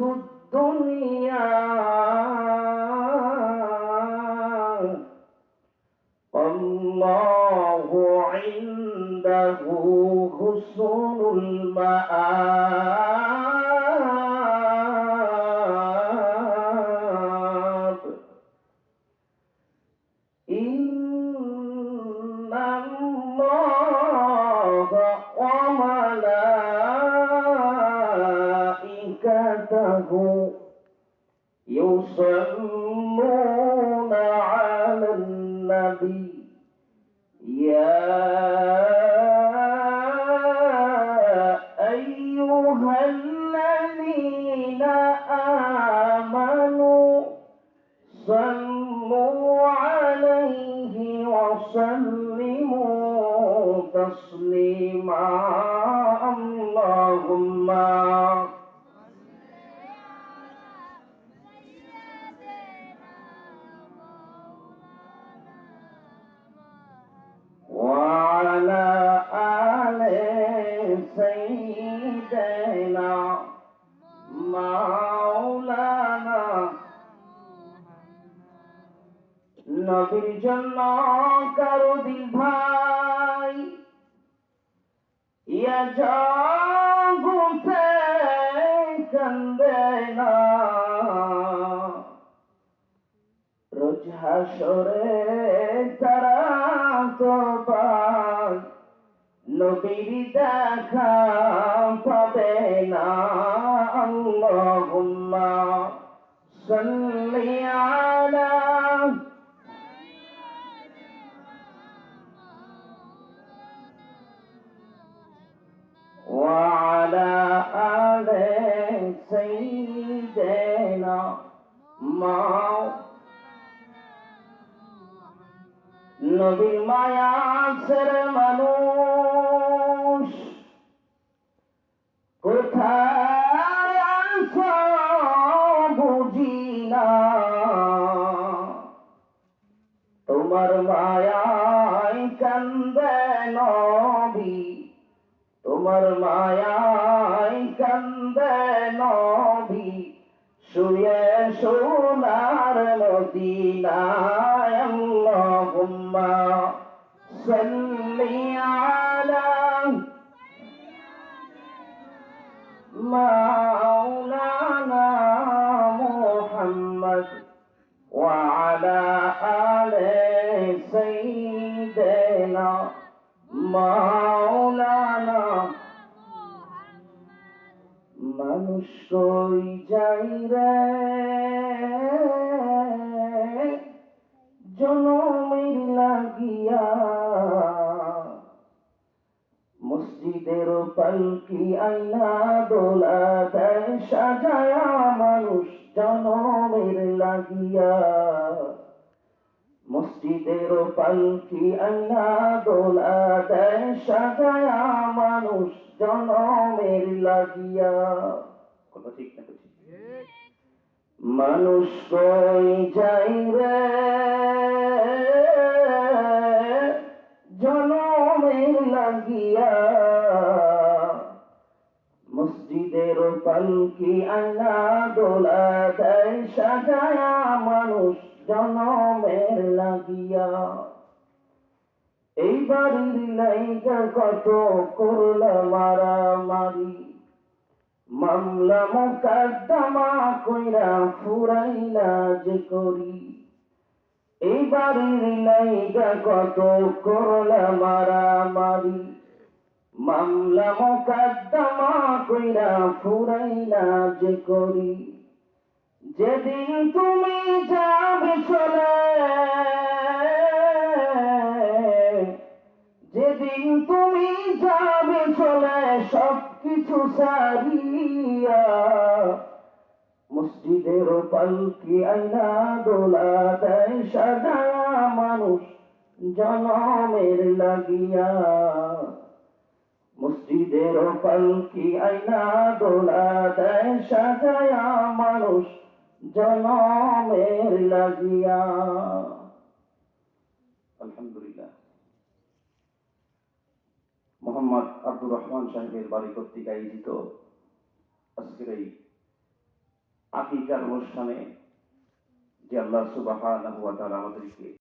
الدنيا الله عنده حسن المآب إن الله وملائكته يصلون على النبي يا أيها الذين آمنوا صلوا عليه وسلموا تسليما اللهم وعلى آل سيدنا مولانا নবীর জন্য কারো দিল ভাই ইয়া জগতে কান্দে না রোজ হাসরে তারা তো পায় নবীর দেখা পাবে না আল্লাহুম্মা সাল্লি আলা وعلى آل سيدنا নবীর মায়া ছেড়ে মানুষ কোথায় আছো বুঝি না তোমার মায়ায় কান্দে নবী তোমার মায়ায় কান্দে নবী শুয়ে সোনার মদিনায় আল্লাহুম্মা সাল্লি আলা মাওলানা মুহাম্মদ ওয়া আলা আলি সাইয়্যিদিনা মাওলানা মানুষ কই যাই রে জনমের লাগিয়া মসজিদের পালকি আইনা দোলা দেয় সাজায়া মানুষ জনমের লাগিয়া মসজিদের পালকি আইনা দোলা দেয় সাজায়া মানুষ জনমের লাগিয়া কথা ঠিক না ঠিক মানুষ কই যাই রে জনমের লাগিয়া মসজিদের পালকি আইনা দোলা দেয় সাজায়া মানুষ জনমের লাগিয়া এই বাড়ির লাইগা কত করলা মারামারি মামলা মোকদ্দমা কইরা ফুরাইলা যে করি এই বাড়ির লাইগা কত করলা মারামারি মামলা মোকদ্দমা কইরা ফুরাইলা যে করি যেদিন তুমি যাবে চলে যেদিন তুমি যাবে চলে সবকিছু সারিয়া মসজিদের পালকি আইনা দোলা দেয় সাজায়া মানুষ জনমের লাগিয়া মসজিদের পালকি আইনা দোলা দেয় সাজায়া মানুষ জনমের লাগিয়া আলহামদুলিল্লাহ মোহাম্মদ আব্দুর রহমান সাহেবের বাড়ি কর্তৃক আয়োজিত আজকের এই আকিকার অনুষ্ঠানে যে আল্লাহ সুবহানাহু ওয়া তাআলা আমাদেরকে